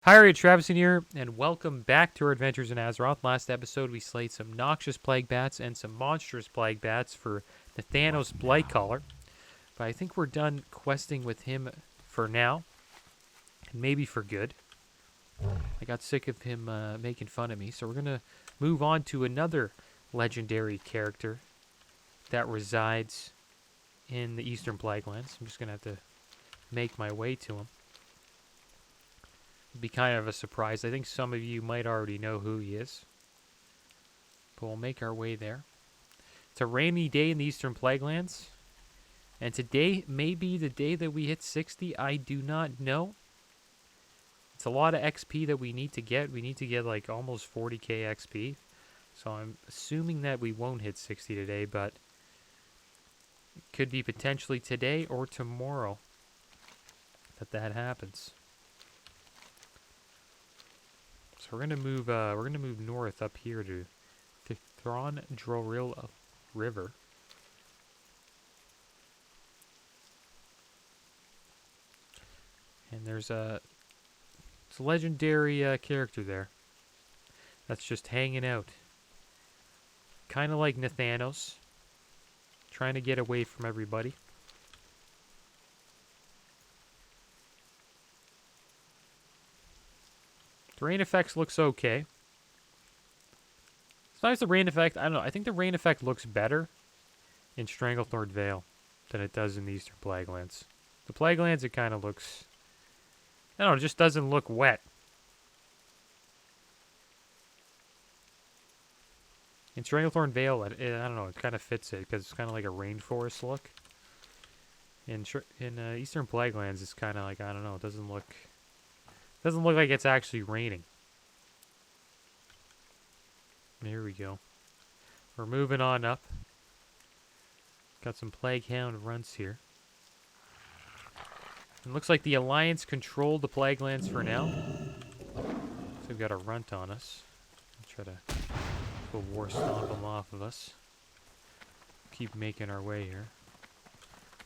Hi, Travis here, and welcome back to our adventures in Azeroth. Last episode, we slayed some noxious plague bats and some monstrous plague bats for the Thanos Blightcaller. But I think we're done questing with him for now, and maybe for good. I got sick of him making fun of me, so we're going to move on to another legendary character that resides in the Eastern Plaguelands. I'm just going to have to make my way to him. It'll be kind of a surprise. I think some of you might already know who he is. But we'll make our way there. It's a rainy day in the Eastern Plaguelands. And today may be the day that we hit 60. I do not know. It's a lot of XP that we need to get. We need to get like almost 40k XP. So I'm assuming that we won't hit 60 today, but it could be potentially today or tomorrow that happens. So we're gonna move north up here to the Thron Droril River. And it's a legendary character there that's just hanging out. Kind of like Nathanos, trying to get away from everybody. The rain effects looks okay. Sometimes the rain effect, I don't know, I think the rain effect looks better in Stranglethorn Vale than it does in the Eastern Plaguelands. The Plaguelands, it kind of looks, I don't know, it just doesn't look wet. In Stranglethorn Vale, I don't know, it kind of fits it because it's kind of like a rainforest look. In Eastern Plaguelands, it's kind of like, I don't know, it doesn't look like it's actually raining. Here we go. We're moving on up. Got some Plague Hound runts here. It looks like the Alliance controlled the Plaguelands for now. So we've got a runt on us. Try to go war stomp them off of us. Keep making our way here.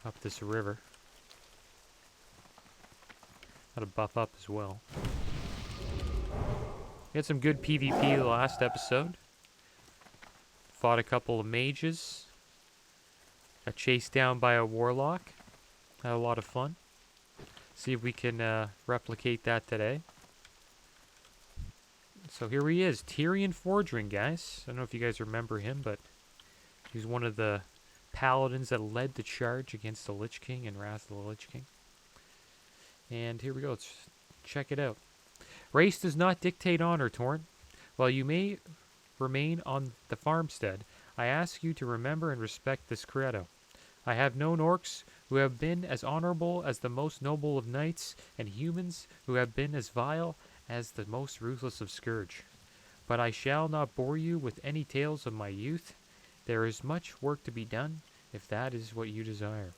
Up this river. Got to buff up as well. We had some good PvP the last episode. Fought a couple of mages. Got chased down by a warlock. Had a lot of fun. See if we can replicate that today. So here he is, Tyrion Fordring, guys. I don't know if you guys remember him, but he's one of the paladins that led the charge against the Lich King and Wrath of the Lich King. And here we go. Let's check it out. Race does not dictate honor, Torn. While you may remain on the farmstead, I ask you to remember and respect this credo. I have known orcs who have been as honorable as the most noble of knights, and humans who have been as vile as the most ruthless of scourge. But I shall not bore you with any tales of my youth. There is much work to be done, if that is what you desire.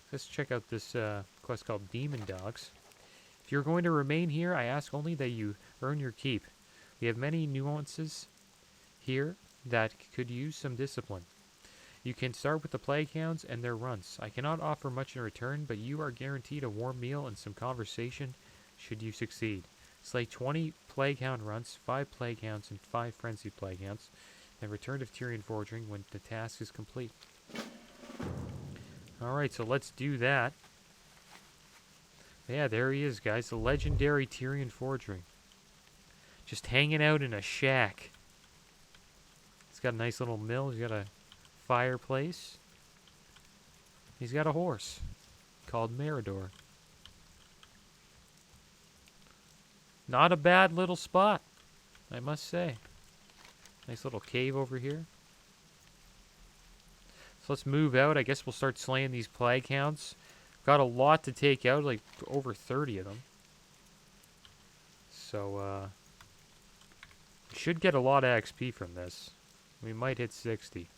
Let's check out this quest called Demon Dogs. If you're going to remain here, I ask only that you earn your keep. We have many nuances here that could use some discipline. You can start with the Plague Hounds and their runts. I cannot offer much in return, but you are guaranteed a warm meal and some conversation should you succeed. Slay 20 Plague Hound runts, 5 Plague Hounds, and 5 Frenzied Plague Hounds, then return to Tyrion Fordring when the task is complete. Alright, so let's do that. Yeah, there he is, guys. The legendary Tyrion Fordring. Just hanging out in a shack. He's got a nice little mill. He's got a fireplace. He's got a horse called Meridor. Not a bad little spot, I must say. Nice little cave over here. So let's move out. I guess we'll start slaying these Plague Hounds. Got a lot to take out, like over 30 of them. So, should get a lot of XP from this. We might hit 60.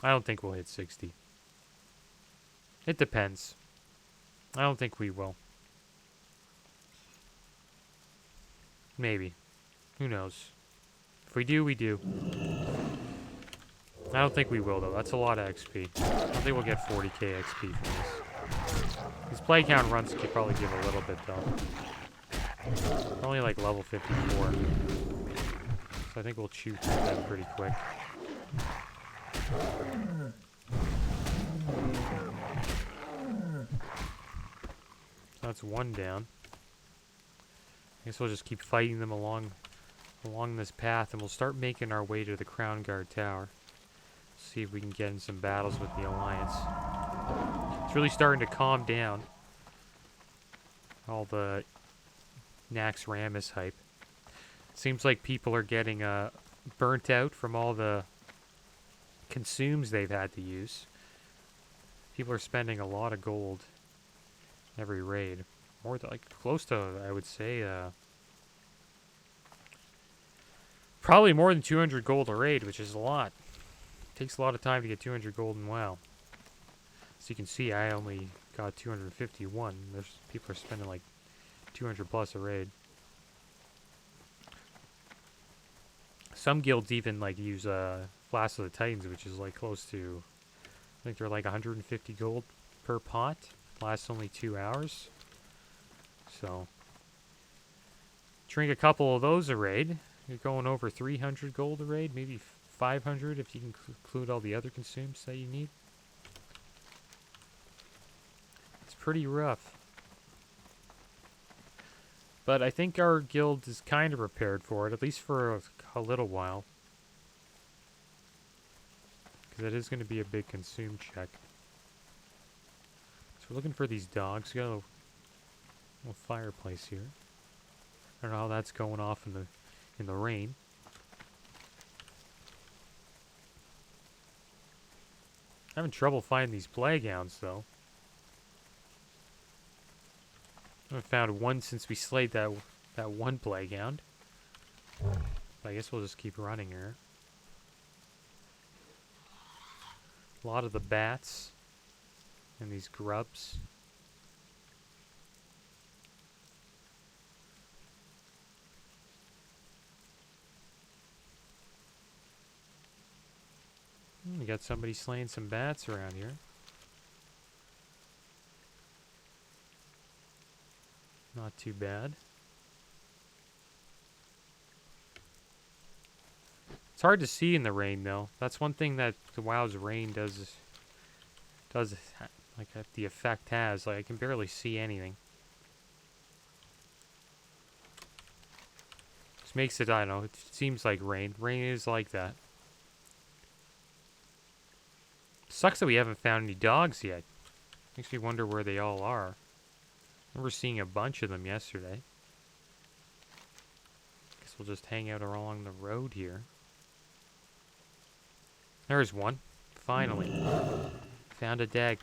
I don't think we'll hit 60. It depends. I don't think we will. Maybe. Who knows? If we do, we do. I don't think we will, though. That's a lot of XP. I don't think we'll get 40k XP from this. These Plague Hound runs could probably give a little bit, though. Only like level 54. So I think we'll chew through that pretty quick. So that's one down. I guess we'll just keep fighting them along this path, and we'll start making our way to the Crown Guard Tower. See if we can get in some battles with the Alliance. It's really starting to calm down. All the Nax Ramus hype. Seems like people are getting burnt out from all the consumes they've had to use. People are spending a lot of gold every raid. More than, like, close to, I would say, probably more than 200 gold a raid, which is a lot. Takes a lot of time to get 200 gold in WoW. As you can see, I only got 251. There's people are spending like 200 plus a raid. Some guilds even like use Flask of the Titans, which is like close to, I think they're like 150 gold per pot. Lasts only 2 hours. So drink a couple of those a raid. You're going over 300 gold a raid, maybe 500 if you can include all the other consumes that you need. It's pretty rough. But I think our guild is kind of prepared for it, at least for a little while. Because it is going to be a big consume check. So we're looking for these dogs. We got a little fireplace here. I don't know how that's going off in the rain. Having trouble finding these plague hounds though. I haven't found one since we slayed that one plague hound. But I guess we'll just keep running here. A lot of the bats and these grubs. We got somebody slaying some bats around here. Not too bad. It's hard to see in the rain, though. That's one thing that the WoW's rain does like the effect has. Like I can barely see anything. Just makes it, I don't know, it seems like rain. Rain is like that. Sucks that we haven't found any dogs yet. Makes me wonder where they all are. I remember seeing a bunch of them yesterday. Guess we'll just hang out along the road here. There's one. Finally. Found a dag.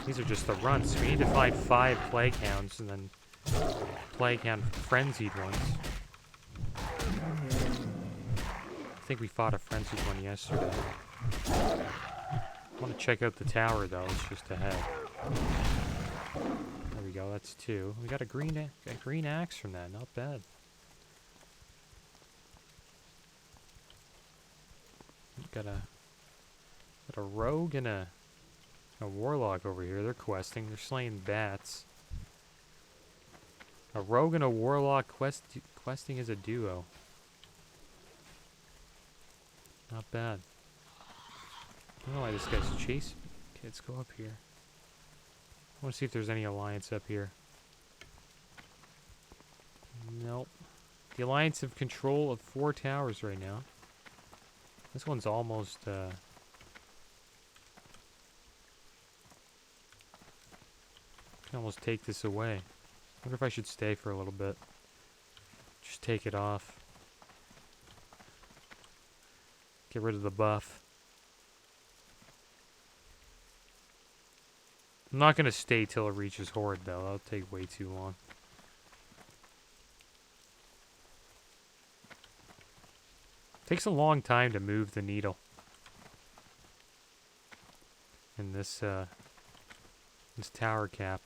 These are just the runts. We need to find 5 plague hounds and then plague hound frenzied ones. I think we fought a frenzied one yesterday. I want to check out the tower though. It's just ahead. There we go. That's 2. We got a green axe from that. Not bad. Got a rogue and a warlock over here. They're questing. They're slaying bats. A rogue and a warlock questing as a duo. Not bad. I don't know why this guy's chasing me. Okay, let's go up here. I want to see if there's any alliance up here. Nope. The alliance have control of 4 towers right now. This one's almost, can almost take this away. I wonder if I should stay for a little bit. Just take it off. Get rid of the buff. I'm not going to stay till it reaches Horde, though. That'll take way too long. Takes a long time to move the needle. In this tower cap.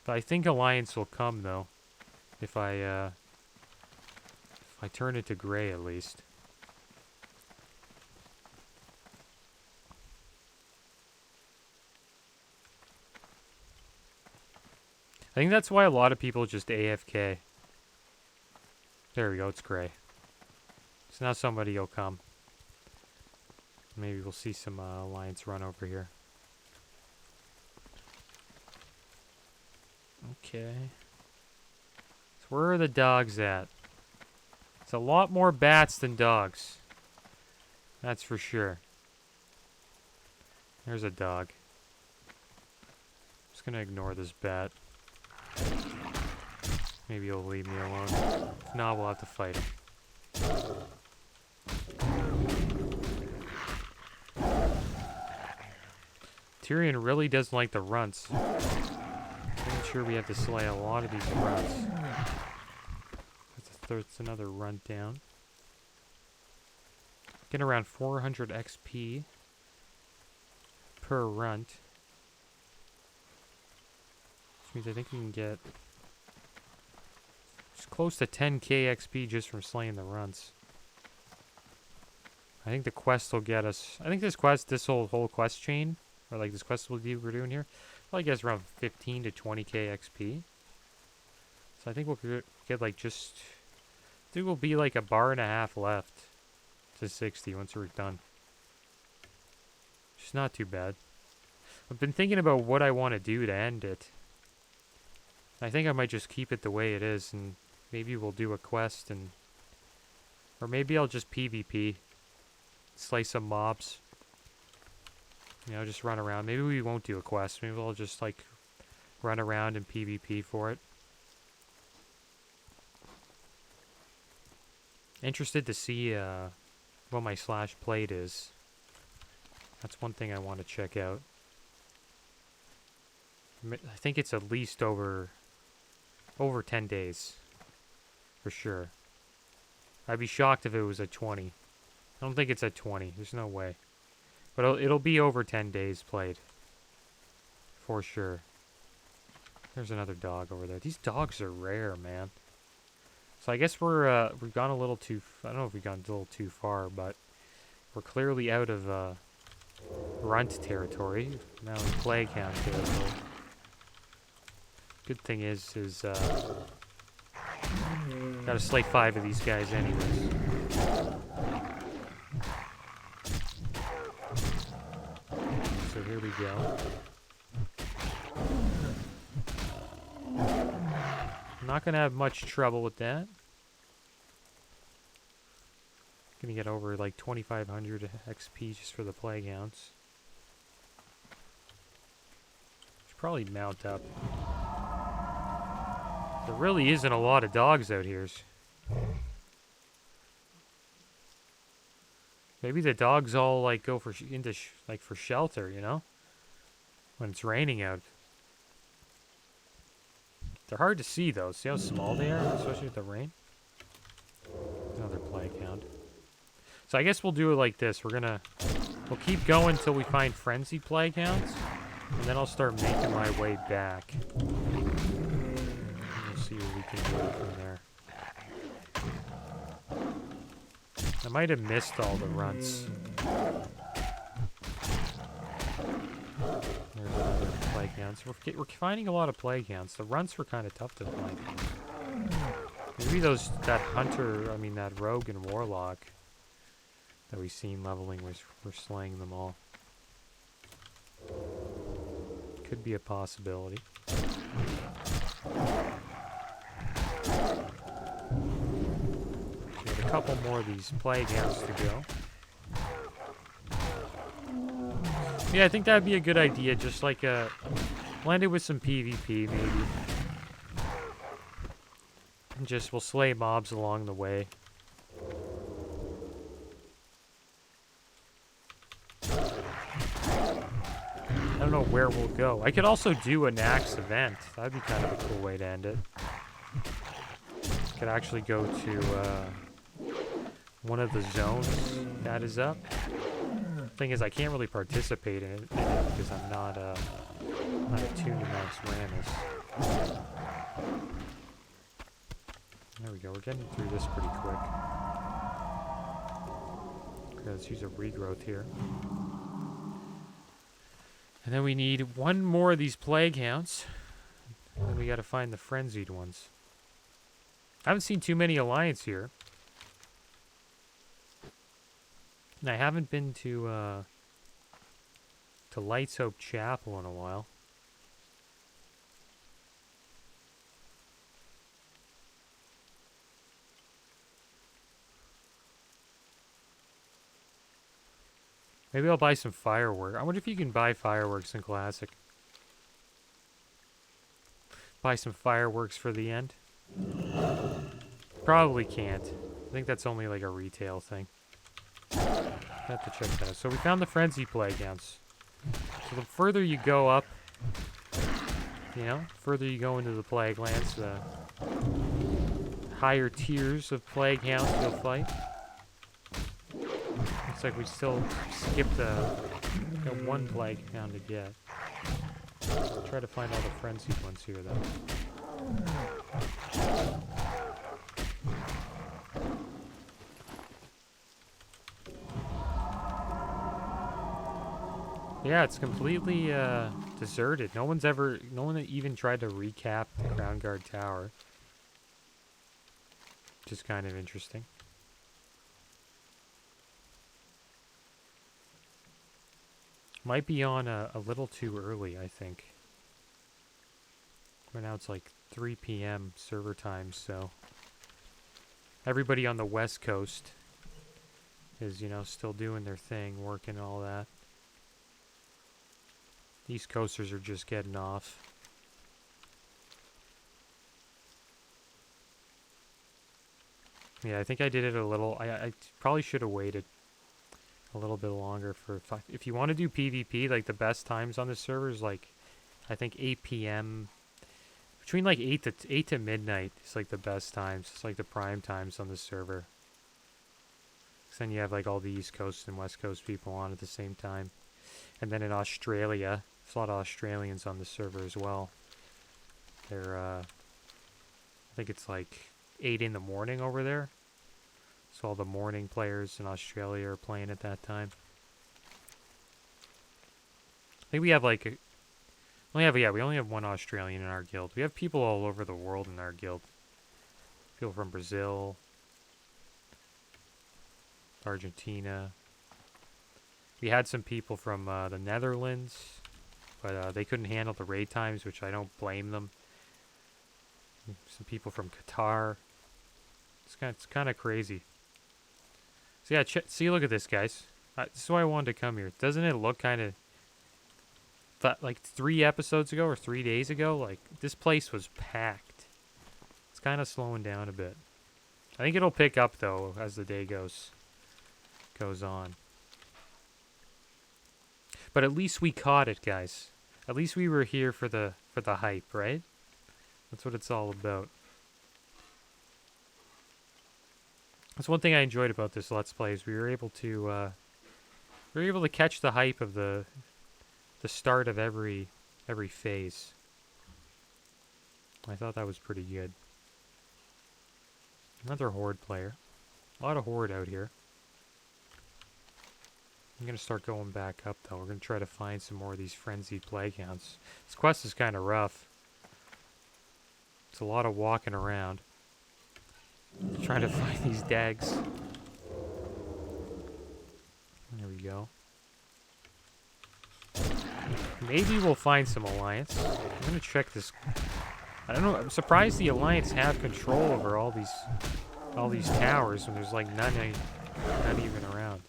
But I think Alliance will come, though. If I turn it to gray, at least. I think that's why a lot of people just AFK. There we go, it's gray. So now somebody will come. Maybe we'll see some Alliance run over here. Okay. So where are the dogs at? It's a lot more bats than dogs. That's for sure. There's a dog. Just gonna ignore this bat. Maybe he'll leave me alone. If not, we'll have to fight him. Tyrion really doesn't like the runts. I'm sure we have to slay a lot of these runts. That's another run down. Get around 400 XP per runt. Which means I think we can get just close to 10k XP just from slaying the runts. I think the quest will get us. I think this whole quest chain, or like this quest we're doing here, probably gets around 15 to 20k XP. So I think we'll get like just. I think we'll be like a bar and a half left to 60 once we're done. Which is not too bad. I've been thinking about what I want to do to end it. I think I might just keep it the way it is, and maybe we'll do a quest, and or maybe I'll just PvP, slay some mobs. You know, just run around. Maybe we won't do a quest. Maybe we'll just like run around and PvP for it. Interested to see what my slash plate is. That's one thing I want to check out. I think it's at least over 10 days. For sure. I'd be shocked if it was at 20. I don't think it's at 20. There's no way. But it'll be over 10 days played. For sure. There's another dog over there. These dogs are rare, man. So I guess we've gone a little too. I don't know if we've gone a little too far, but we're clearly out of runt territory. Now in plague hound territory. Good thing is gotta slay 5 of these guys anyways. So here we go. Not gonna have much trouble with that. Gonna get over like 2,500 XP just for the plague hounds. Should probably mount up. There really isn't a lot of dogs out here. Maybe the dogs all like go for for shelter, you know, when it's raining out. They're hard to see though. See how small they are, especially with the rain. Another plague hound. So I guess we'll do it like this. We'll keep going until we find frenzied plague hounds, and then I'll start making my way back. We'll see what we can do from there. I might have missed all the runts. There's another plague hound. So we're finding a lot of plague hounds. The runts were kind of tough to find. Maybe that rogue and warlock that we've seen leveling we're slaying them all. Could be a possibility. Okay, a couple more of these plague hounds to go. Yeah, I think that'd be a good idea. Just like blend it with some PvP maybe. And just we'll slay mobs along the way. I don't know where we'll go. I could also do an axe event. That'd be kind of a cool way to end it. Could actually go to one of the zones that is up. Thing is, I can't really participate in it because I'm not attuned to Max Ramus. There we go. We're getting through this pretty quick. Okay, let's use a regrowth here. And then we need one more of these plague hounds. then we gotta find the frenzied ones. I haven't seen too many Alliance here. And I haven't been to Lights Hope Chapel in a while. Maybe I'll buy some fireworks. I wonder if you can buy fireworks in Classic. Buy some fireworks for the end. Probably can't. I think that's only like a retail thing. Have to check that out. So we found the Frenzy Playgrounds. So the further you go up, you know, further you go into the Plague Lands, the higher tiers of Plague Hounds you'll fight. Looks like we still skipped got one Plague Hound to get. I'll try to find all the frenzied ones here, though. Yeah, it's completely deserted. No one even tried to recap the Crown Guard Tower. Which is kind of interesting. Might be on a little too early, I think. Right now it's like 3 p.m. server time, so everybody on the West Coast is, you know, still doing their thing, working all that. East Coasters are just getting off. Yeah, I think I did it a little. I probably should have waited a little bit longer for. If you want to do PvP, like the best times on the server is like, I think 8 p.m. Between like 8 to midnight is like the best times. It's like the prime times on the server. 'Cause then you have like all the East Coast and West Coast people on at the same time. And then in Australia, there's a lot of Australians on the server as well. They're, I think it's like 8 in the morning over there. So all the morning players in Australia are playing at that time. I think we have like, we only have one Australian in our guild. We have people all over the world in our guild. People from Brazil, Argentina. We had some people from the Netherlands, but they couldn't handle the raid times, which I don't blame them. Some people from Qatar. It's kind of crazy. So yeah, see, look at this, guys. This is why I wanted to come here. Doesn't it look kind of like 3 episodes ago or 3 days ago? Like this place was packed. It's kind of slowing down a bit. I think it'll pick up though as the day goes on. But at least we caught it, guys. At least we were here for the hype, right? That's what it's all about. That's one thing I enjoyed about this Let's Play is we were able to catch the hype of the start of every phase. I thought that was pretty good. Another Horde player. A lot of Horde out here. I'm going to start going back up, though. We're going to try to find some more of these frenzied Plague Hounds. This quest is kind of rough. It's a lot of walking around. Trying to find these dags. There we go. Maybe we'll find some Alliance. I'm going to check this. I don't know. I'm surprised the Alliance have control over all these towers when there's like none even around.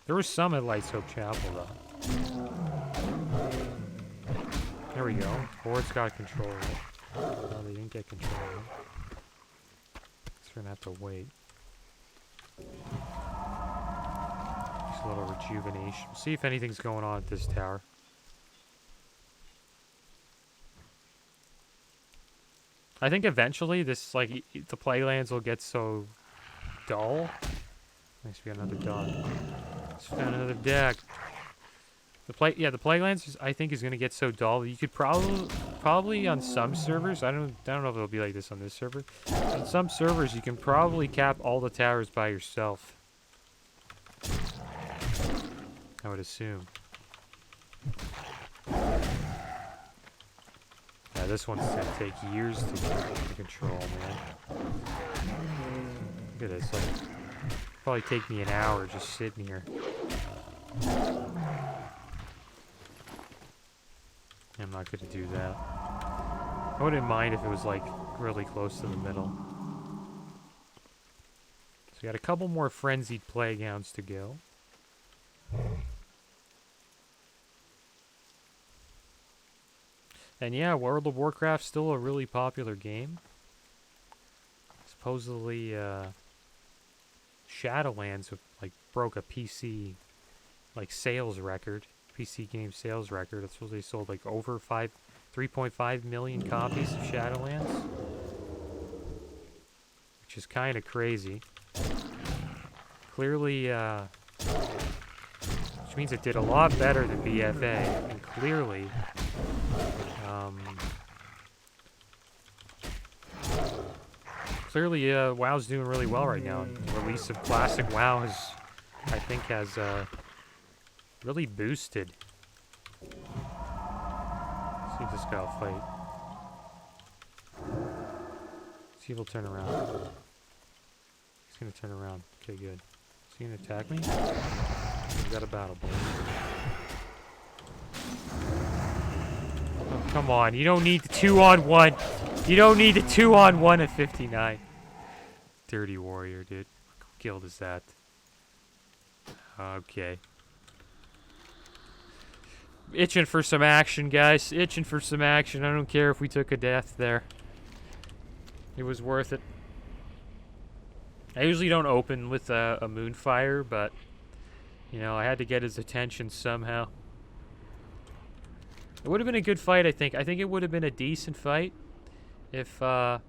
There was some at Lights Hope Chapel, though. There we go. Horde's got control of it. No, they didn't get control of it. So we're going to have to wait. Just a little rejuvenation. See if anything's going on at this tower. I think eventually this, like, the Plaguelands will get so dull. Nice, we got another dog. Just found another dag. The Plaguelands I think is gonna get so dull that you could probably on some servers. I don't know if it'll be like this on this server. On some servers you can probably cap all the towers by yourself. I would assume. Yeah, this one's gonna take years to control, man. Look at this. Like, probably take me an hour just sitting here. I'm not gonna do that. I wouldn't mind if it was like really close to the middle. So we got a couple more frenzied playgrounds to go. And yeah, World of Warcraft's still a really popular game. Supposedly, Shadowlands like broke a PC like sales record, PC game sales record. That's supposedly sold like over 3.5 million copies of Shadowlands, which is kind of crazy. Clearly, which means it did a lot better than BFA, and clearly, WoW's doing really well right now. And the release of Classic WoW has really boosted. Let's see if this guy will fight. See if he'll turn around. He's gonna turn around. Okay, good. Is he gonna attack me? We got a battle boy. Oh, come on. You don't need the 2-on-1. You don't need the 2-on-1 at 59. Dirty warrior, dude. What guild is that? Okay. Itching for some action, guys. Itching for some action. I don't care if we took a death there. It was worth it. I usually don't open with a Moonfire, but, you know, I had to get his attention somehow. It would have been a good fight, I think. I think it would have been a decent fight if that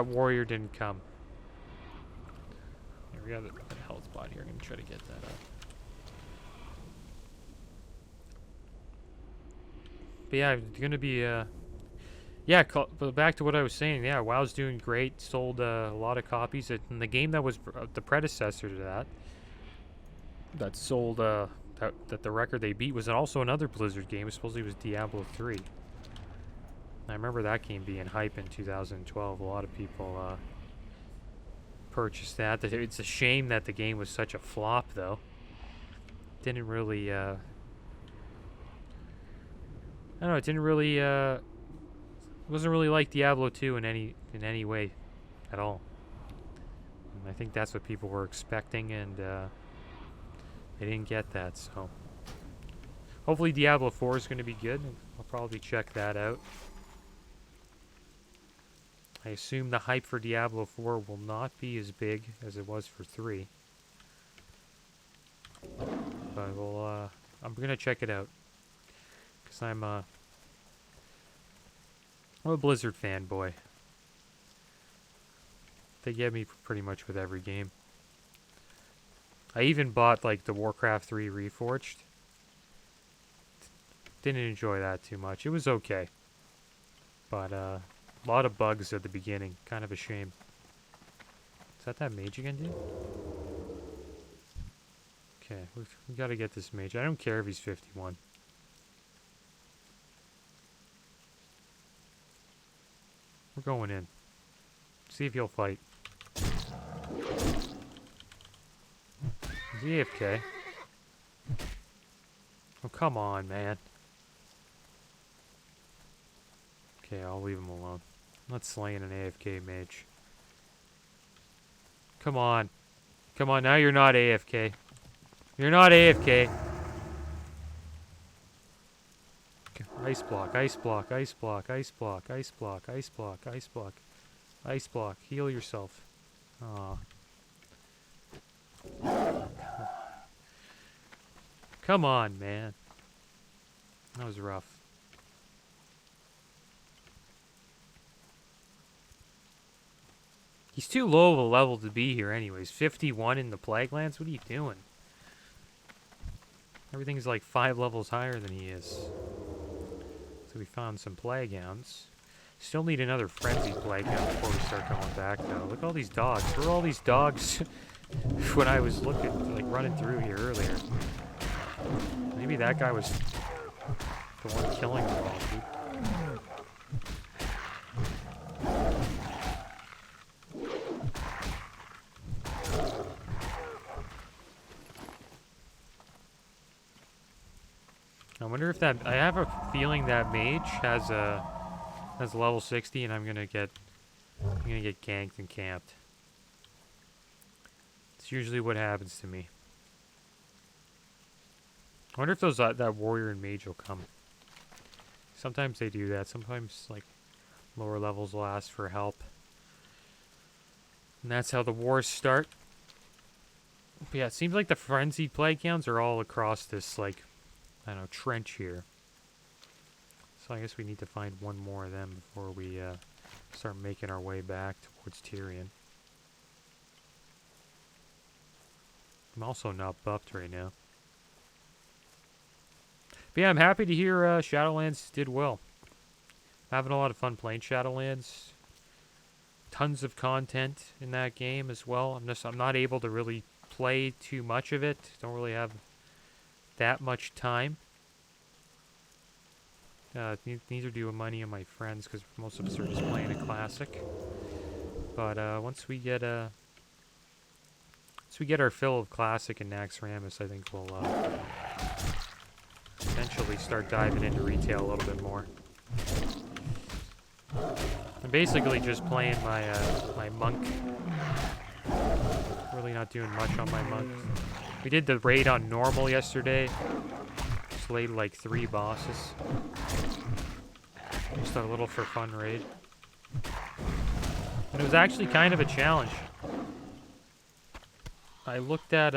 warrior didn't come. Here, we got a health spot here. I'm going to try to get that up. But yeah, it's going to be... yeah, but back to what I was saying. Yeah, WoW's doing great. Sold a lot of copies. And the game that was the predecessor to that sold... that the record they beat was also another Blizzard game. Supposedly it was Diablo 3. I remember that game being hype in 2012. A lot of people purchased that. It's a shame that the game was such a flop, though. Didn't really... I don't know. It didn't really... it wasn't really like Diablo 2 in any way at all. And I think that's what people were expecting, and they didn't get that, so... Hopefully Diablo 4 is going to be good. I'll probably check that out. I assume the hype for Diablo 4 will not be as big as it was for 3. But we'll, I'm going to check it out. Because I'm a Blizzard fanboy. They get me pretty much with every game. I even bought, like, the Warcraft 3 Reforged. Didn't enjoy that too much. It was okay. But, a lot of bugs at the beginning. Kind of a shame. Is that mage again, dude? Okay, we gotta get this mage. I don't care if he's 51. We're going in. See if he'll fight. Is he AFK? Oh, come on, man. Okay, I'll leave him alone. I'm not slaying an AFK mage. Come on. Come on, now you're not AFK. You're not AFK. Ice block, ice block, ice block, ice block, ice block, ice block, ice block. Ice block. Heal yourself. Aw. Come on, man. That was rough. He's too low of a level to be here anyways. 51 in the Plaguelands? What are you doing? Everything's like 5 levels higher than he is. So we found some Plaguehounds. Still need another Frenzy Plaguehound before we start going back though. Look at all these dogs. Where are all these dogs when I was running through here earlier? Maybe that guy was The one killing them all, dude. I wonder if that... I have a feeling that mage has level 60 and I'm gonna get ganked and camped. It's usually what happens to me. I wonder if those that warrior and mage will come. Sometimes they do that. Sometimes like lower levels will ask for help. And that's how the wars start. But yeah, it seems like the frenzied plague hounds are all across this, like, I don't know, trench here. So I guess we need to find one more of them before we start making our way back towards Tyrion. I'm also not buffed right now. But yeah, I'm happy to hear Shadowlands did well. I'm having a lot of fun playing Shadowlands. Tons of content in that game as well. I'm not able to really play too much of it. Don't really have that much time. Neither do many of my friends because most of us are just playing a classic. But once we get our fill of classic and Naxxramas, I think we'll eventually start diving into retail a little bit more. I'm basically just playing my my monk. Really not doing much on my monk. We did the raid on normal yesterday. Slayed like 3 bosses. Just a little for fun raid. And it was actually kind of a challenge. I looked at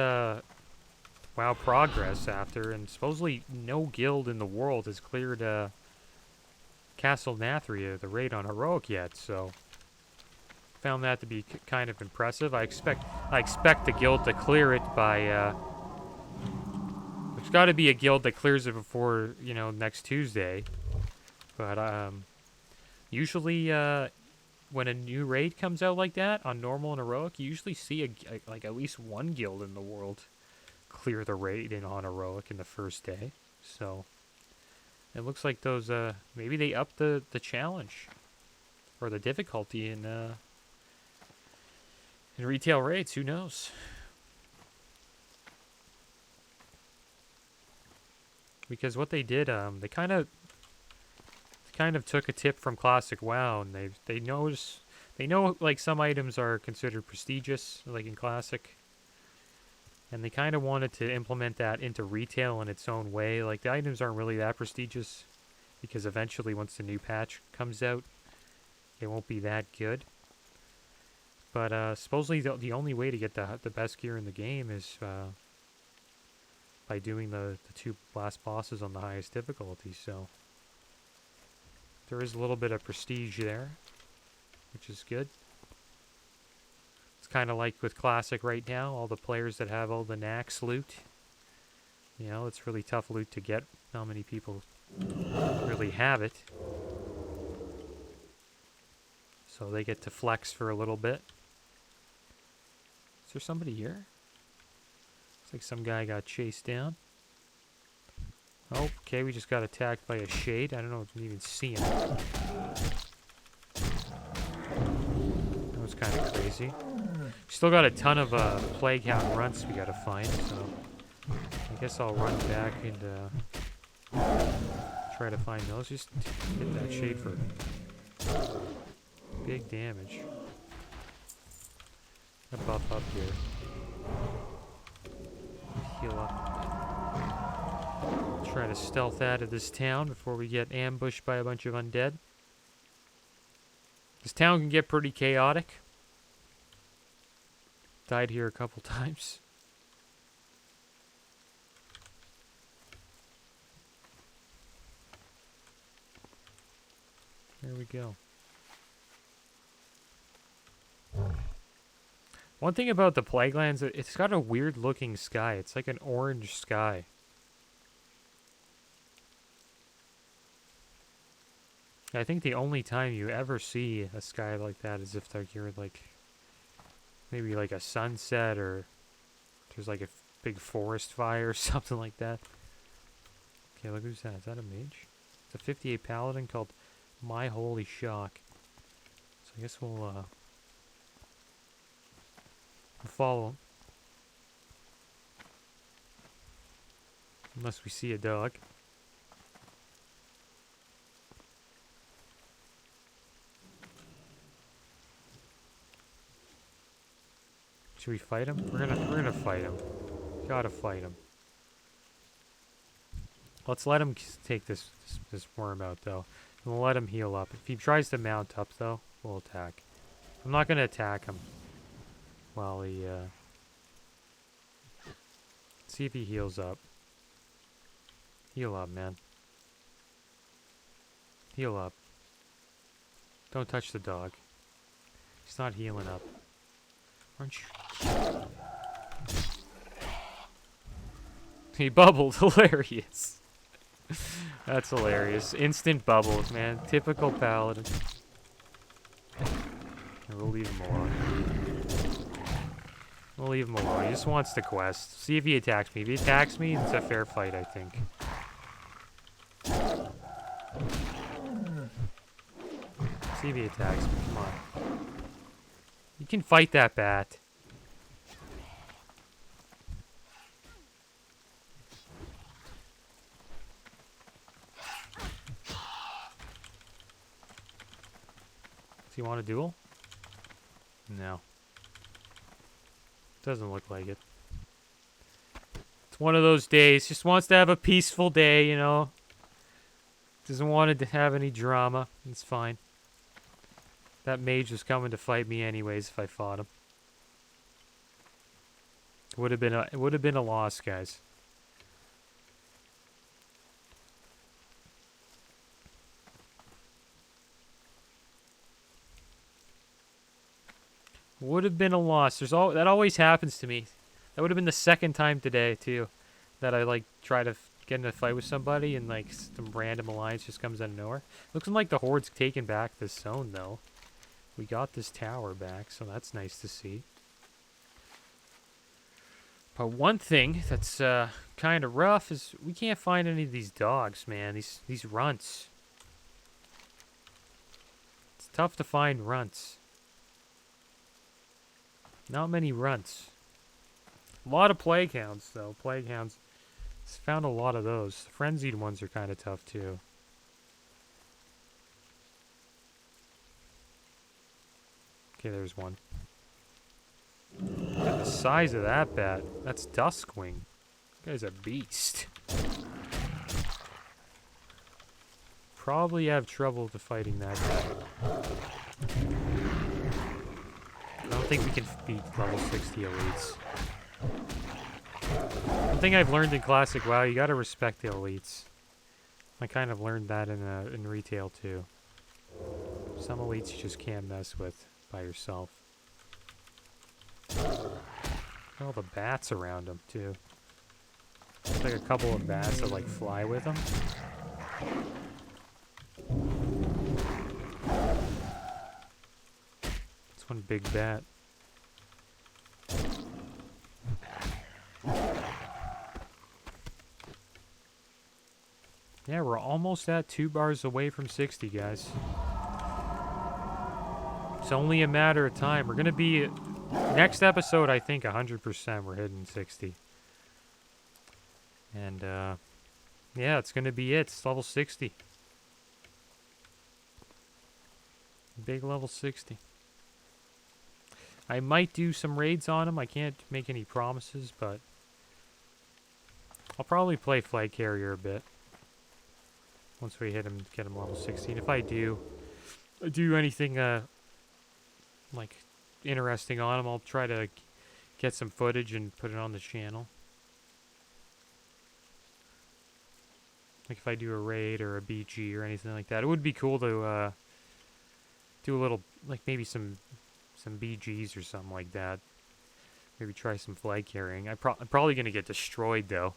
WoW progress after, and supposedly no guild in the world has cleared Castle Nathria, the raid on heroic yet, so found that to be kind of impressive. I expect the guild to clear it by there's got to be a guild that clears it before, you know, next Tuesday. But usually when a new raid comes out like that on normal and heroic, you usually see like at least one guild in the world clear the raid on heroic in the first day. So it looks like those maybe they upped the challenge or the difficulty in retail raids. Who knows? Because what they did, they kind of took a tip from Classic WoW, and they know like some items are considered prestigious, like in Classic, and they kind of wanted to implement that into retail in its own way. Like the items aren't really that prestigious, because eventually once the new patch comes out, it won't be that good. But supposedly the only way to get the best gear in the game is by doing the 2 last bosses on the highest difficulty, so there is a little bit of prestige there, which is good. It's kind of like with Classic right now, all the players that have all the Nax loot. You know, it's really tough loot to get. Not many people really have it. So they get to flex for a little bit. Is there somebody here? Looks like some guy got chased down. Oh, okay, we just got attacked by a shade. I don't know if you can even see him. That was kind of crazy. Still got a ton of Plague Hound runts we gotta find, so I guess I'll run back and try to find those. Just hit that shade for big damage. A buff up here. Heal up. Try to stealth out of this town before we get ambushed by a bunch of undead. This town can get pretty chaotic. Died here a couple times. There we go. One thing about the Plaguelands, it's got a weird looking sky. It's like an orange sky. I think the only time you ever see a sky like that is if you're like maybe like a sunset, or there's like a big forest fire or something like that. Okay, look who's that. Is that a mage? It's a 58 paladin called My Holy Shock. So I guess we'll follow him. Unless we see a dog. Should we fight him? We're gonna fight him. Gotta fight him. Let's let him take this worm out though. And we'll let him heal up. If he tries to mount up though, we'll attack. I'm not gonna attack him while he see if he heals up. Heal up, man. Heal up. Don't touch the dog. He's not healing up. Aren't you? He bubbled. Hilarious. That's hilarious. Instant bubbles, man. Typical paladin. And we'll leave him alone. We'll leave him alone. He just wants the quest. See if he attacks me. If he attacks me, it's a fair fight, I think. See if he attacks me. Come on. You can fight that bat. Does he want a duel? No. Doesn't look like it. It's one of those days. Just wants to have a peaceful day, you know. Doesn't want to have any drama. It's fine. That mage was coming to fight me anyways if I fought him. It would have been a loss, guys. Would have been a loss. That always happens to me. That would have been the second time today too, that I like try to get in a fight with somebody and like some random alliance just comes out of nowhere. Looks like the Horde's taking back this zone though. We got this tower back, so that's nice to see. But one thing that's kind of rough is we can't find any of these dogs, man. These runts. It's tough to find runts. Not many runts. A lot of plague hounds, though. Plague hounds. Found a lot of those. The frenzied ones are kind of tough, too. Okay, there's one. Look at the size of that bat. That's Duskwing. This guy's a beast. Probably have trouble with fighting that guy. I don't think we can beat level 60 elites. One thing I've learned in Classic WoW, you gotta respect the elites. I kind of learned that in retail too. Some elites you just can't mess with by yourself. All the bats around them too. There's like a couple of bats that like fly with them. It's one big bat. Yeah, we're almost at 2 bars away from 60, guys. It's only a matter of time. We're going to be... Next episode, I think 100% we're hitting 60. And, yeah, it's going to be it. It's level 60. Big level 60. I might do some raids on him. I can't make any promises, but... I'll probably play Flag Carrier a bit. Once we get him level 60. And if I do anything, like, interesting on him, I'll try to get some footage and put it on the channel. Like if I do a raid or a BG or anything like that. It would be cool to do a little, like maybe some BGs or something like that. Maybe try some flag carrying. I'm probably going to get destroyed though,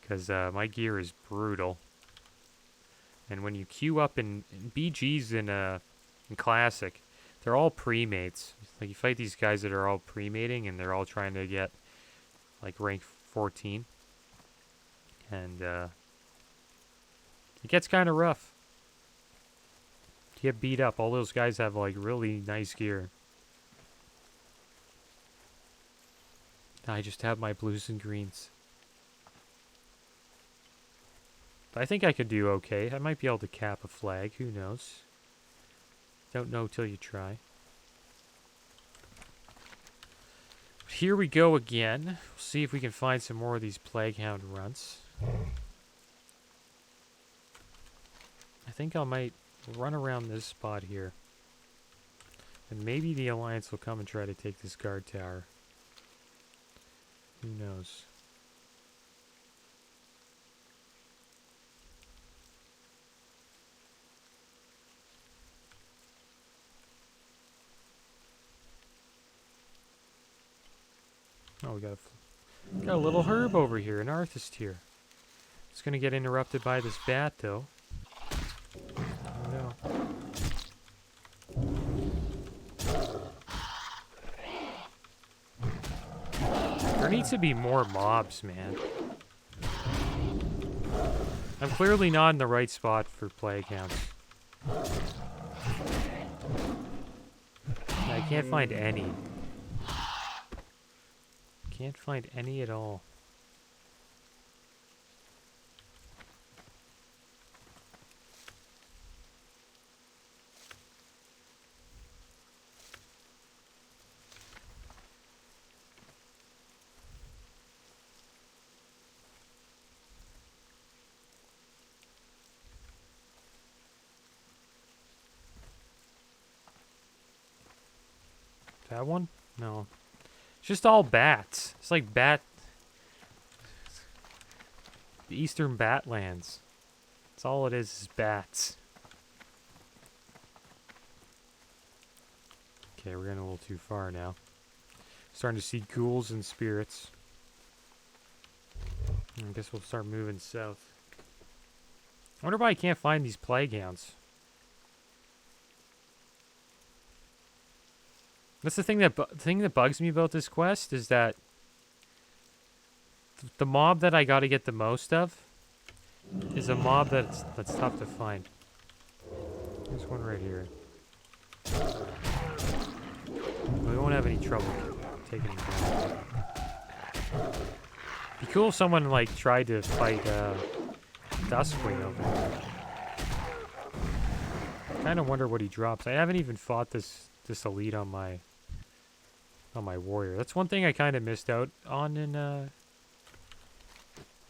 because my gear is brutal. And when you queue up in BGs in Classic, they're all pre-mates. Like you fight these guys that are all pre-mating and they're all trying to get like rank 14. And It gets kind of rough. You get beat up. All those guys have like really nice gear. I just have my blues and greens. I think I could do okay. I might be able to cap a flag. Who knows? Don't know till you try. But here we go again. We'll see if we can find some more of these Plague Hound runts. I think I might run around this spot here. And maybe the Alliance will come and try to take this guard tower. Who knows? Oh, we got a little herb over here, an artist here. It's gonna get interrupted by this bat, though. Oh no. There needs to be more mobs, man. I'm clearly not in the right spot for Plague Hounds. I can't find any. Can't find any at all. That one? No. It's just all bats. It's like the Eastern Batlands. That's all it is bats. Okay, we're getting a little too far now. Starting to see ghouls and spirits. I guess we'll start moving south. I wonder why I can't find these Plague Hounds. That's the thing that bugs me about this quest is that the mob that I got to get the most of is a mob that's tough to find. There's one right here. We won't have any trouble taking him down. Be cool if someone like tried to fight Duskwing over there. Kind of wonder what he drops. I haven't even fought this elite on my warrior. That's one thing I kind of missed out on in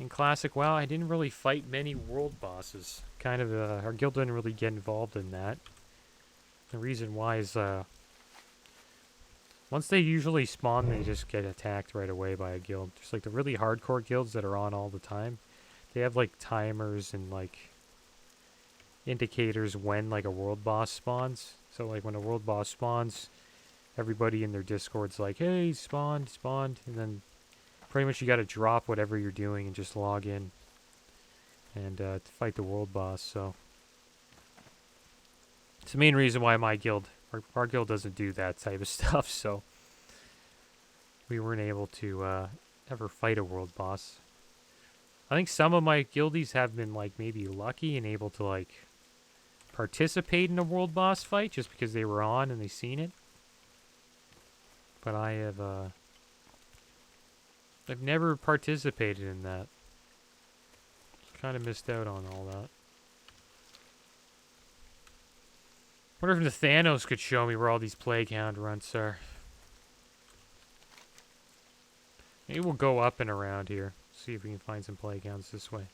Classic WoW. I didn't really fight many world bosses. Kind of our guild didn't really get involved in that. The reason why is once they usually spawn, they just get attacked right away by a guild. Just like the really hardcore guilds that are on all the time, they have like timers and like indicators when like a world boss spawns. So like when a world boss spawns, everybody in their Discord's like, hey, spawned, and then pretty much you got to drop whatever you're doing and just log in and to fight the world boss. So it's the main reason why my guild, our guild doesn't do that type of stuff, so we weren't able to ever fight a world boss. I think some of my guildies have been like maybe lucky and able to like participate in a world boss fight just because they were on and they seen it. But I have I've never participated in that. Kind of missed out on all that. Wonder if the Thanos could show me where all these Plague Hound runts are. Maybe we'll go up and around here. See if we can find some Plague Hounds this way.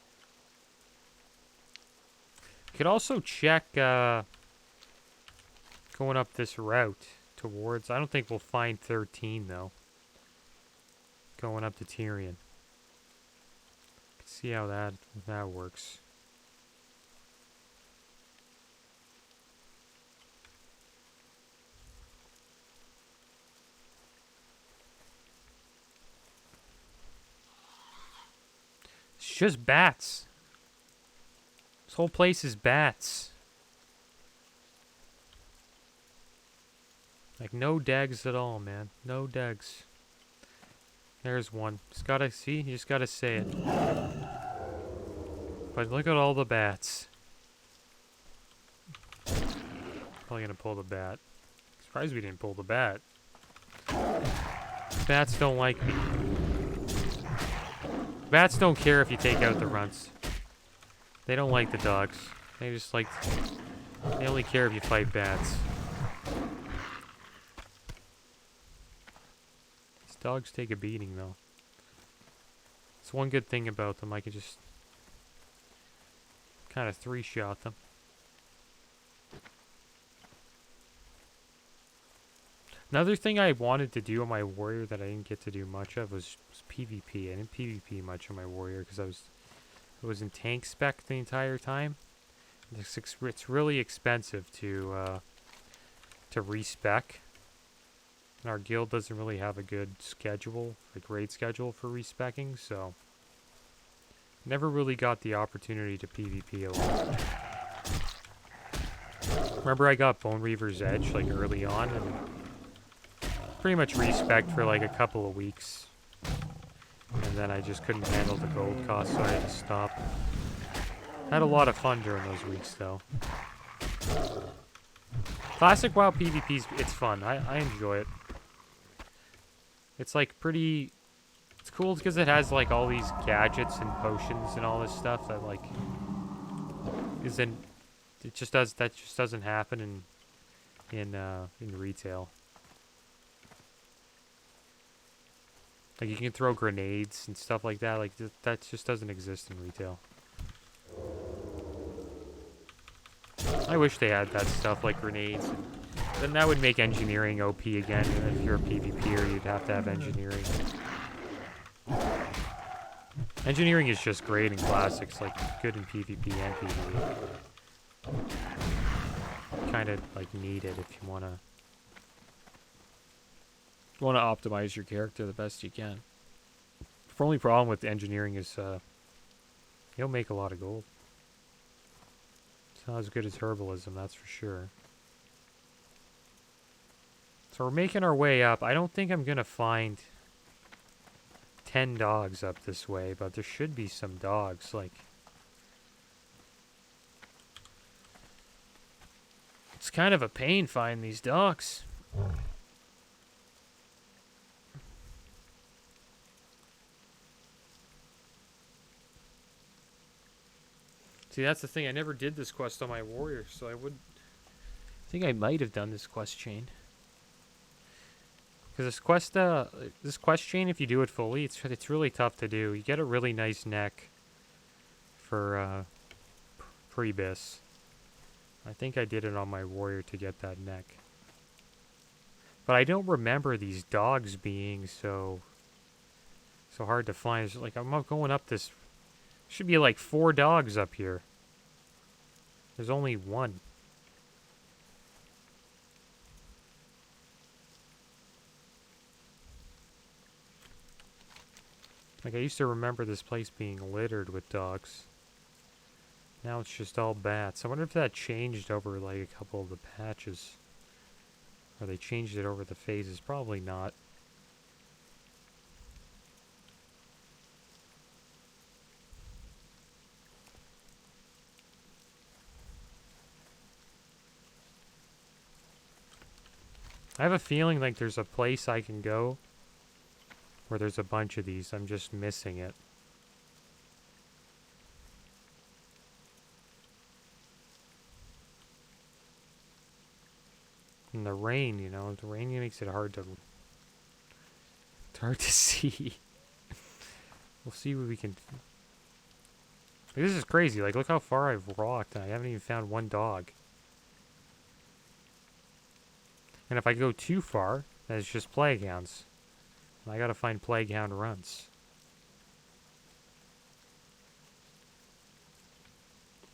Could also check going up this route towards... I don't think we'll find 13, though. Going up to Tyrion. See how that works. It's just bats. This whole place is bats. Like no degs at all, man. No degs. There's one. You just gotta say it. But look at all the bats. Probably gonna pull the bat. Surprised we didn't pull the bat. Bats don't like me. Bats don't care if you take out the runts. They don't like the dogs. They just like... They only care if you fight bats. These dogs take a beating, though. It's one good thing about them. I could just... kind of three-shot them. Another thing I wanted to do on my warrior that I didn't get to do much of was PvP. I didn't PvP much on my warrior because I was in tank spec the entire time. It's really expensive to respec. And our guild doesn't really have a good schedule, like raid schedule for respecking, so never really got the opportunity to PvP a lot. Remember I got Bone Reaver's Edge like early on and pretty much respec for like a couple of weeks. And then I just couldn't handle the gold cost, so I had to stop. Had a lot of fun during those weeks, though. Classic WoW PvP's, it's fun. I enjoy it. It's like pretty... It's cool because it has like all these gadgets and potions and all this stuff that like... isn't... It just does... That just doesn't happen in retail. Like, you can throw grenades and stuff like that. Like, that just doesn't exist in retail. I wish they had that stuff, like grenades. Then that would make engineering OP again. And if you're a PvPer, you'd have to have engineering. Engineering is just great in Classics. Like, good in PvP and PvE. Kind of, like, need it if you want to... optimize your character the best you can. The only problem with engineering is you'll make a lot of gold. It's not as good as herbalism, that's for sure. So we're making our way up. I don't think I'm gonna find 10 dogs up this way, but there should be some dogs. Like, it's kind of a pain finding these dogs. See, that's the thing. I never did this quest on my warrior, so I think I might have done this quest chain. Because this quest chain, if you do it fully, it's really tough to do. You get a really nice neck for Prebis. I think I did it on my warrior to get that neck. But I don't remember these dogs being so hard to find. It's like, I'm not going up this... Should be like 4 dogs up here. There's only 1. Like, I used to remember this place being littered with dogs. Now it's just all bats. I wonder if that changed over like a couple of the patches. Or they changed it over the phases. Probably not. I have a feeling like there's a place I can go where there's a bunch of these. I'm just missing it. And the rain, you know, the rain makes it hard to... It's hard to see. We'll see what we can... Like, this is crazy. Like, look how far I've walked. And I haven't even found 1 dog. And if I go too far, then it's just plague hounds. And I gotta find plague hound runts.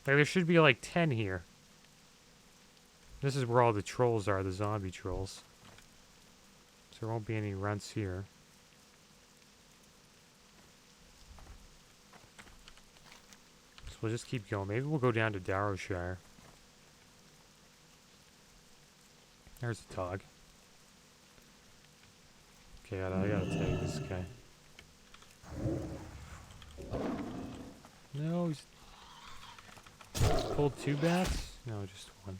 Like, there should be like 10 here. This is where all the trolls are, the zombie trolls. So there won't be any runts here. So we'll just keep going. Maybe we'll go down to Darrowshire. There's a dog. Okay, I gotta take this guy. No, he's... Pulled 2 bats? No, just 1.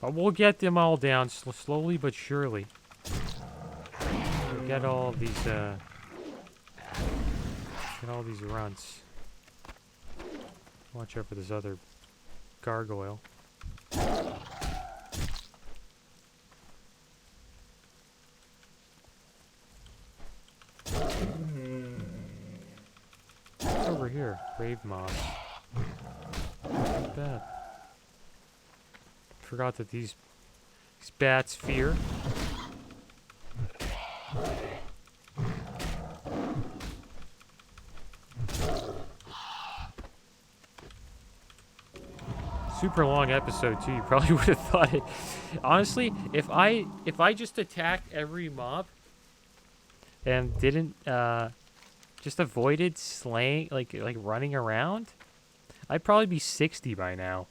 But we'll get them all down slowly but surely. We'll get all of these, get all these runts. Watch out for this other gargoyle. What's over here? Grave moss. Not bad. Forgot that these bats fear. Super long episode too. You probably would have thought it. Honestly, if I just attacked every mob and didn't just avoided slaying like running around, I'd probably be 60 by now.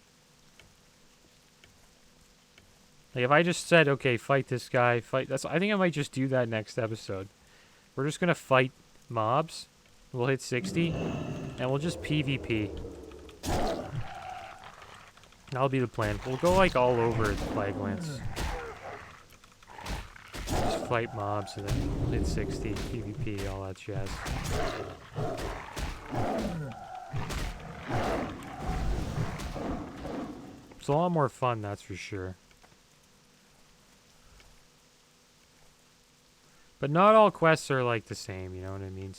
Like if I just said, okay, fight this guy, fight I think I might just do that next episode. We're just gonna fight mobs. We'll hit 60 and we'll just PvP. That'll be the plan. We'll go like all over the Flaglands. Just fight mobs and then we'll hit 60, PvP, all that jazz. It's a lot more fun, that's for sure. But not all quests are like the same, you know what I mean?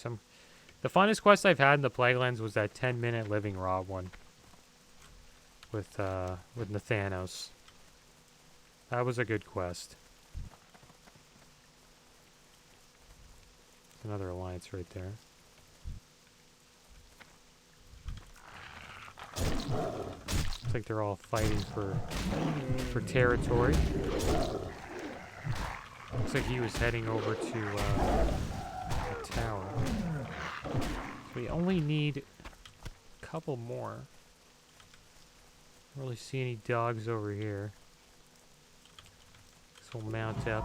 The funnest quest I've had in the Plaguelands was that 10-minute Living Rot one. With Nathanos. That was a good quest. Another alliance right there. Looks like they're all fighting for territory. Looks like he was heading over to a tower. So we only need a couple more. Don't really see any dogs over here. So we'll mount up.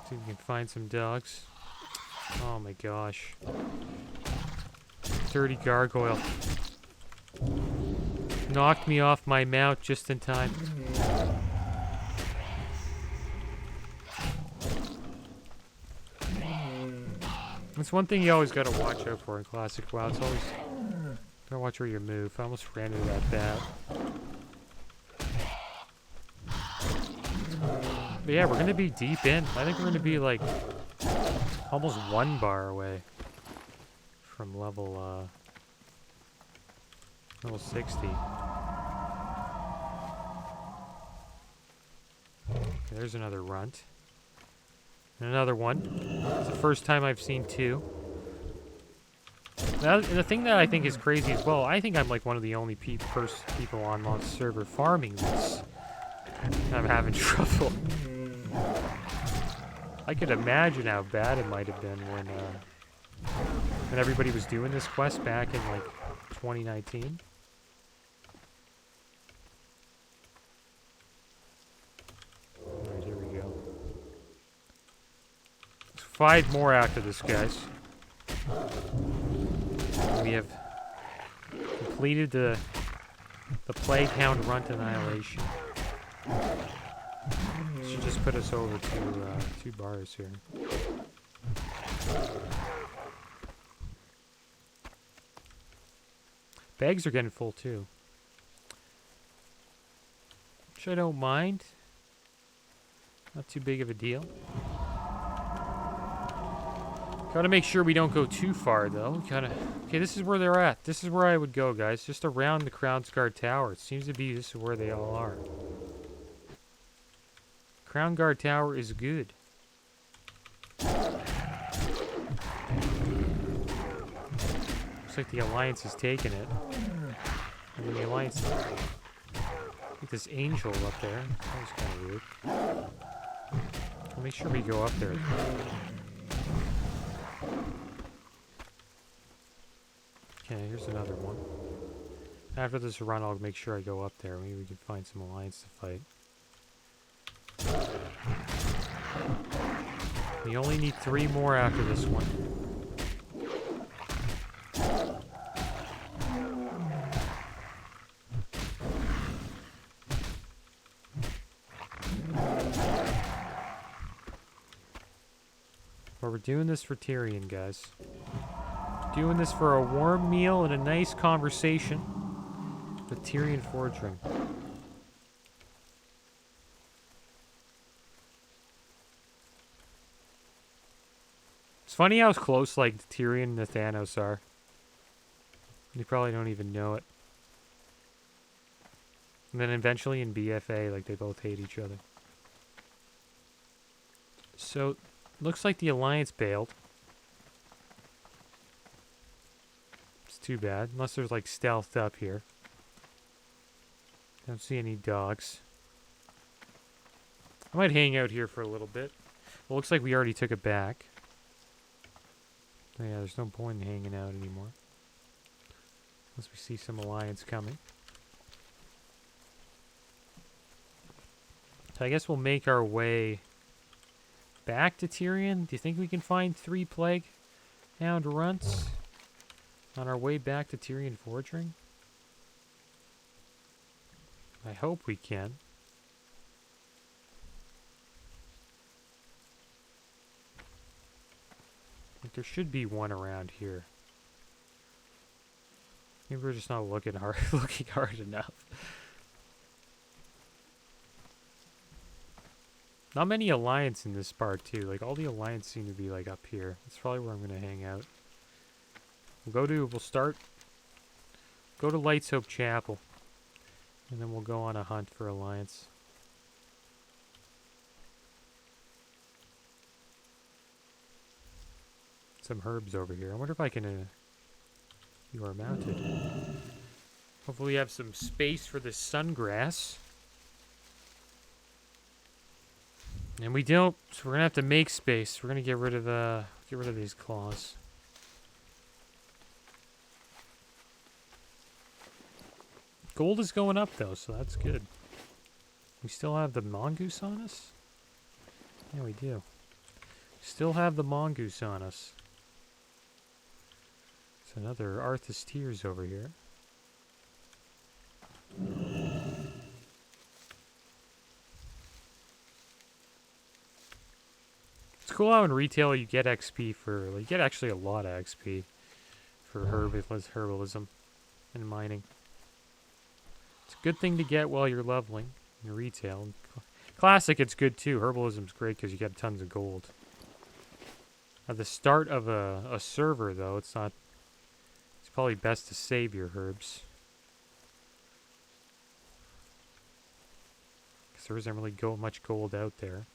See if we can find some dogs. Oh my gosh. Dirty gargoyle. Knocked me off my mount just in time. That's one thing you always gotta watch out for in Classic WoW. It's always gotta watch where you move. I almost ran into that bat. But yeah, we're gonna be deep in. I think we're gonna be like almost 1 bar away from level 60. Okay, there's another runt. And another one. It's the first time I've seen 2. Now, the thing that I think is crazy as well, I think I'm like one of the only people on the server farming this. I'm having trouble. I could imagine how bad it might have been when everybody was doing this quest back in like 2019. Alright, here we go. 5 more after this, guys. We have completed the Plague Hound Runt Annihilation. Should just put us over to 2 bars here. Bags are getting full too. Which I don't mind. Not too big of a deal. Gotta make sure we don't go too far, though. Okay, this is where they're at. This is where I would go, guys. Just around the Crown's Guard Tower. It seems to be this is where they all are. Crown Guard Tower is good. Looks like the Alliance is taking it. And then the Alliance... Look, this angel up there. That was kind of weird. We'll make sure we go up there. Okay, here's another one. After this run, I'll make sure I go up there. Maybe we can find some Alliance to fight. We only need 3 more after this one. But we're doing this for Tyrion, guys. Doing this for a warm meal and a nice conversation with Tyrion Forgeling. It's funny how close, like, Tyrion and Thanos are. You probably don't even know it. And then eventually in BFA, like, they both hate each other. So, looks like the Alliance bailed. It's too bad. Unless there's, like, stealth up here. Don't see any dogs. I might hang out here for a little bit. Well, looks like we already took it back. Oh, yeah, there's no point in hanging out anymore. Unless we see some Alliance coming. So I guess we'll make our way back to Tyrion. Do you think we can find 3 Plague Hound runts on our way back to Tyrion Forgeling? I hope we can. Like, there should be one around here. Maybe we're just not looking hard enough. Not many Alliance in this part too. Like, all the Alliance seem to be like up here. That's probably where I'm gonna hang out. We'll go to Light's Hope Chapel. And then we'll go on a hunt for Alliance. Some herbs over here. I wonder if I can... you are mounted. Hopefully we have some space for this sungrass. And we don't, so we're gonna have to make space. We're gonna get rid of these claws. Gold is going up though, so that's good. We still have the mongoose on us? Yeah, we do. Still have the mongoose on us. It's another Arthas Tears over here. It's cool how in retail you get XP for, like, you get actually a lot of XP for herbalism and mining. It's a good thing to get while you're leveling in retail. Classic, it's good too. Herbalism's great because you get tons of gold. At the start of a server, though, it's probably best to save your herbs. Because there isn't really much gold out there.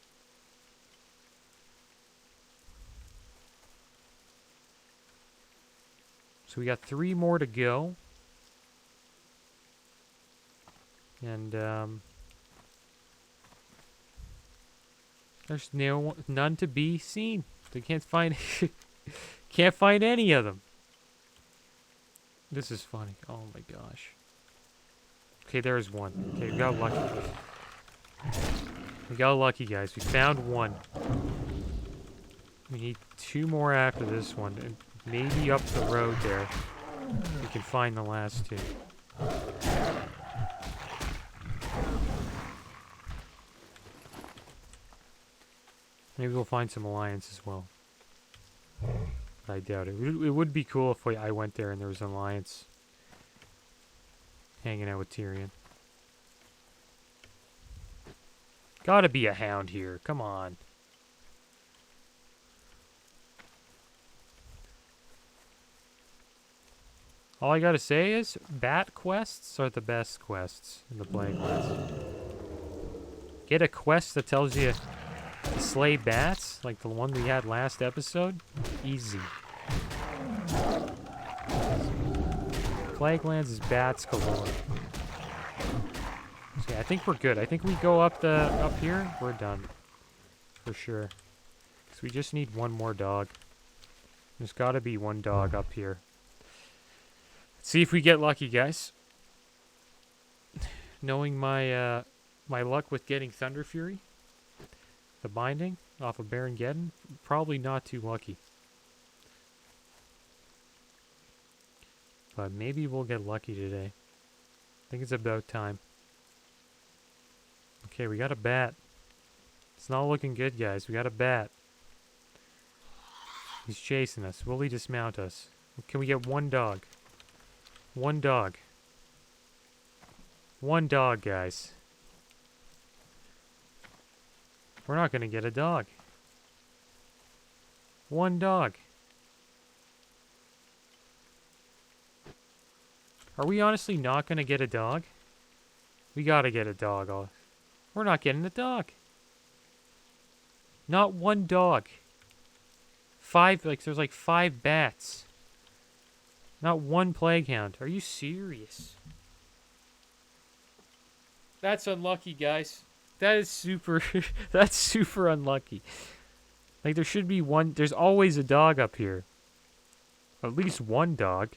So we got 3 more to go. And there's none to be seen. They can't find any of them. This is funny. Oh my gosh. Okay, there's one. Okay, we got lucky. We got lucky, guys. We found one. We need 2 more after this one. And maybe up the road there, we can find the last 2. Maybe we'll find some Alliance as well. I doubt it. It would be cool if I went there and there was an Alliance hanging out with Tyrion. Gotta be a hound here. Come on. All I gotta say is, bat quests are the best quests in the Plague Lands. Get a quest that tells you to slay bats, like the one we had last episode. Easy. Plague Lands is bats galore. So yeah, I think we're good. I think we go up here, we're done. For sure. So we just need 1 more dog. There's gotta be 1 dog up here. Let's see if we get lucky, guys. Knowing my my luck with getting Thunder Fury, the binding off of Baron Geddon, probably not too lucky. But maybe we'll get lucky today. I think it's about time. Okay, we got a bat. It's not looking good, guys. We got a bat. He's chasing us. Will he dismount us? Can we get one dog? One dog. One dog, guys. We're not going to get a dog. One dog. Are we honestly not going to get a dog? We got to get a dog. We're not getting a dog. Not one dog. There's like 5 bats. Not one plague hound. Are you serious? That's unlucky, guys. That is super, that's super unlucky. Like, there should be one, there's always a dog up here. At least one dog.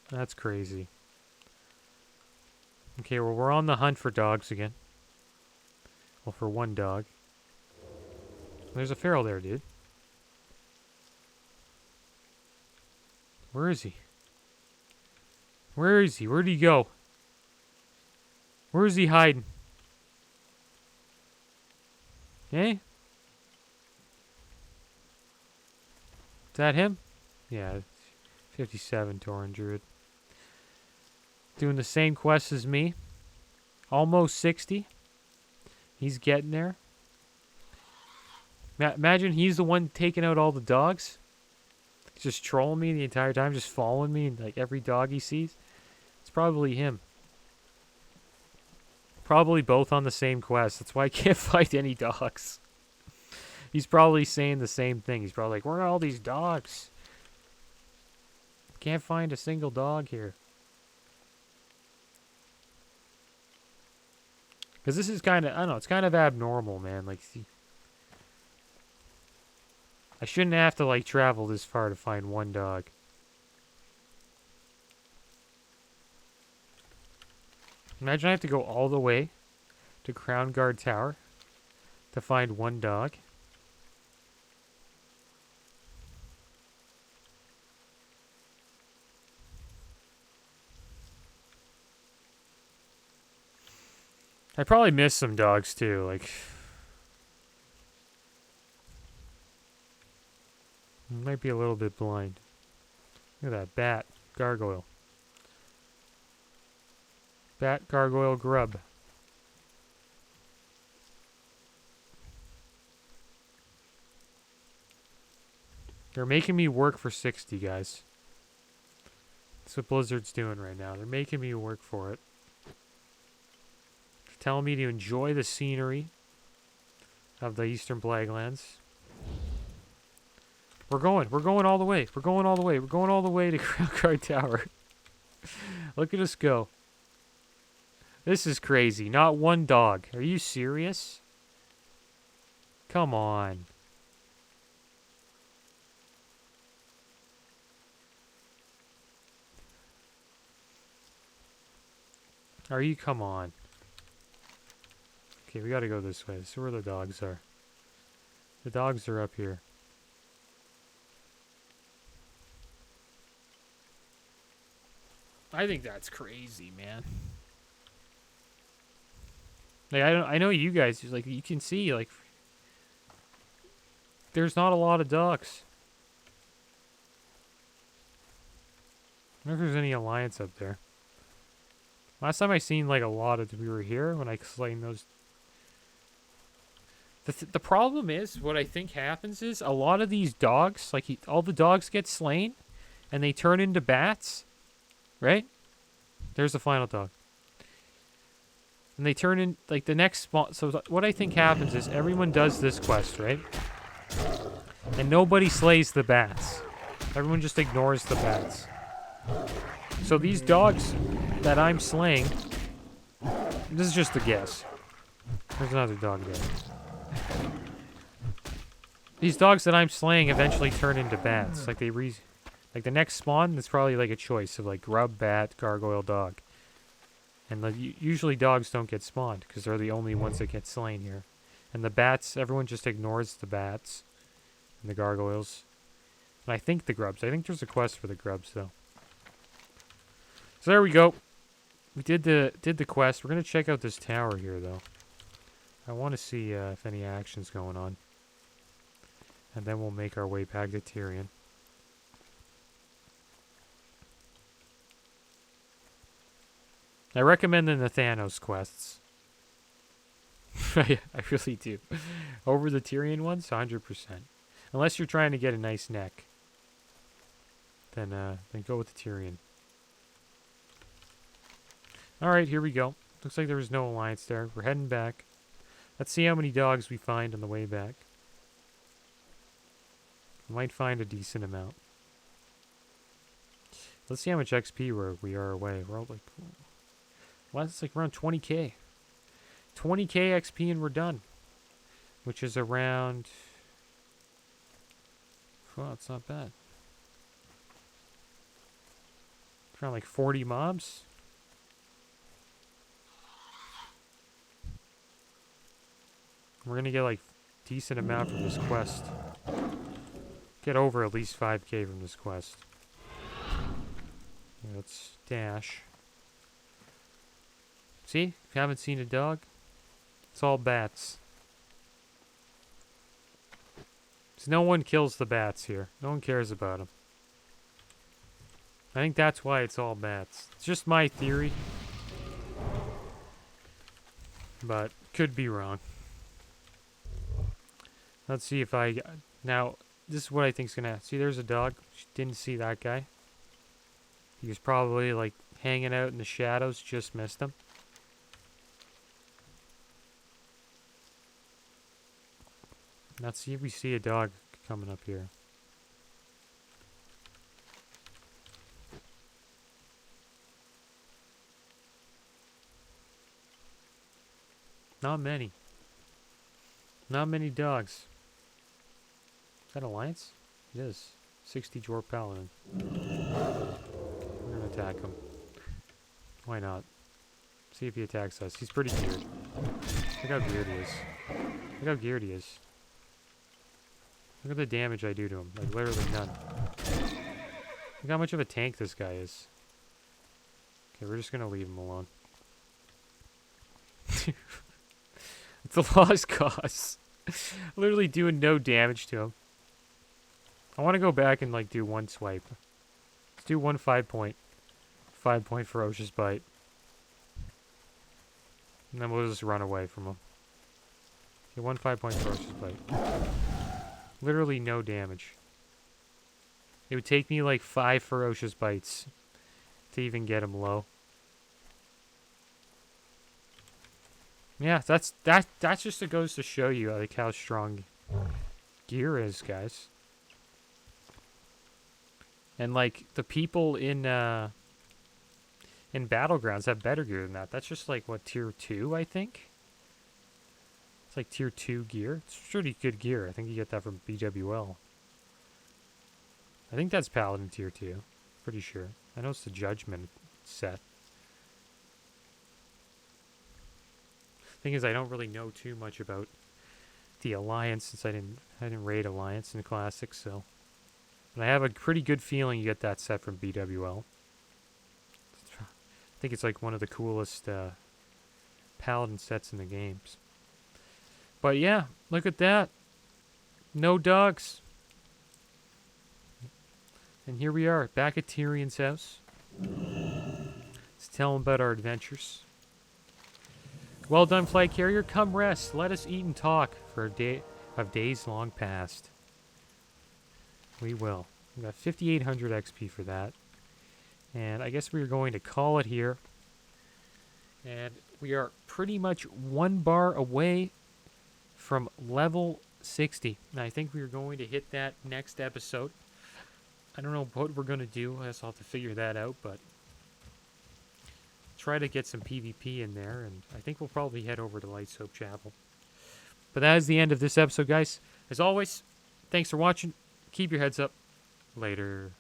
That's crazy. Okay, well, we're on the hunt for dogs again. Well, for one dog. There's a feral there, dude. Where is he? Where is he? Where'd he go? Where is he hiding? Eh? Is that him? Yeah, 57 Tauren Druid. Doing the same quest as me. Almost 60. He's getting there. Imagine he's the one taking out all the dogs. He's just trolling me the entire time, just following me, and like every dog he sees. It's probably him. Probably both on the same quest. That's why I can't fight any dogs. He's probably saying the same thing. He's probably like, where are all these dogs? Can't find a single dog here. Because this is kind of, I don't know, it's kind of abnormal, man. Like, see, I shouldn't have to, like, travel this far to find one dog. Imagine I have to go all the way to Crown Guard Tower to find one dog. I probably missed some dogs too, like... Might be a little bit blind. Look at that bat. Gargoyle. Bat, gargoyle, grub. They're making me work for 60, guys. That's what Blizzard's doing right now. They're making me work for it. They're telling me to enjoy the scenery of the Eastern Plaguelands. We're going all the way. We're going all the way. We're going all the way to Crown Guard Tower. Look at us go. This is crazy. Not one dog. Are you serious? Come on. Come on. Okay, we gotta go this way. This is where the dogs are. The dogs are up here. I think that's crazy, man. Like, I know you guys, like, you can see, like, there's not a lot of ducks. I wonder if there's any alliance up there. Last time I seen, like, a lot of, we were here when I slain those. The problem is, what I think happens is, a lot of these dogs, like, all the dogs get slain, and they turn into bats, right? There's the final dog. And they turn in, like, the next spawn. So what I think happens is everyone does this quest, right? And nobody slays the bats. Everyone just ignores the bats. So these dogs that I'm slaying, this is just a guess. There's another dog there. These dogs that I'm slaying eventually turn into bats. Like, like, the next spawn, it's probably, like, a choice of, like, grub, bat, gargoyle, dog. And usually dogs don't get spawned, because they're the only ones that get slain here. And the bats, everyone just ignores the bats. And the gargoyles. And I think the grubs. I think there's a quest for the grubs, though. So there we go. We did the quest. We're gonna check out this tower here, though. I want to see if any action's going on, and then we'll make our way back to Tyrion. I recommend the Thanos quests. I really do. Over the Tyrion ones, 100%. Unless you're trying to get a nice neck, then go with the Tyrion. All right, here we go. Looks like there was no alliance there. We're heading back. Let's see how many dogs we find on the way back. We might find a decent amount. Let's see how much XP we are away. We're all like, well, it's like around 20k. 20k XP and we're done. Which is around... Well, it's not bad. Around like 40 mobs. We're gonna get like decent amount from this quest. Get over at least 5k from this quest. Let's dash. See? If you haven't seen a dog, it's all bats. So no one kills the bats here. No one cares about them. I think that's why it's all bats. It's just my theory. But could be wrong. Let's see if I... Now, this is what I think is going to happen. See, there's a dog. Didn't see that guy. He was probably, like, hanging out in the shadows. Just missed him. Let's see if we see a dog coming up here. Not many. Not many dogs. Is that Alliance? It is. 60 Jor Paladin. We're gonna attack him. Why not? See if he attacks us. He's pretty geared. Look how geared he is. Look how geared he is. Look at the damage I do to him. Like, literally none. Look how much of a tank this guy is. Okay, we're just gonna leave him alone. It's a lost cause. Literally doing no damage to him. I want to go back and, like, do one swipe. Let's do one 5-point ferocious bite. And then we'll just run away from him. Okay, one 5-point ferocious bite. Literally no damage. It would take me like 5 ferocious bites to even get him low. Yeah, that just goes to show you like how strong gear is, guys. And like the people in Battlegrounds have better gear than that. That's just like what, tier 2, I think. It's like tier 2 gear. It's pretty good gear. I think you get that from BWL. I think that's Paladin tier 2. Pretty sure. I know it's the Judgment set. Thing is, I don't really know too much about the Alliance since I didn't raid Alliance in Classic, so. But I have a pretty good feeling you get that set from BWL. I think it's like one of the coolest Paladin sets in the games. But yeah, look at that. No dogs. And here we are, back at Tyrion's house. Let's tell him about our adventures. Well done, flag carrier. Come rest. Let us eat and talk for a day of days long past. We will. We got 5,800 XP for that. And I guess we are going to call it here. And we are pretty much 1 bar away from level 60. And I think we are going to hit that next episode. I don't know what we're going to do. I guess I'll have to figure that out, but try to get some PvP in there, and I think we'll probably head over to Light Soap Chapel. But that is the end of this episode, guys. As always, thanks for watching. Keep your heads up. Later.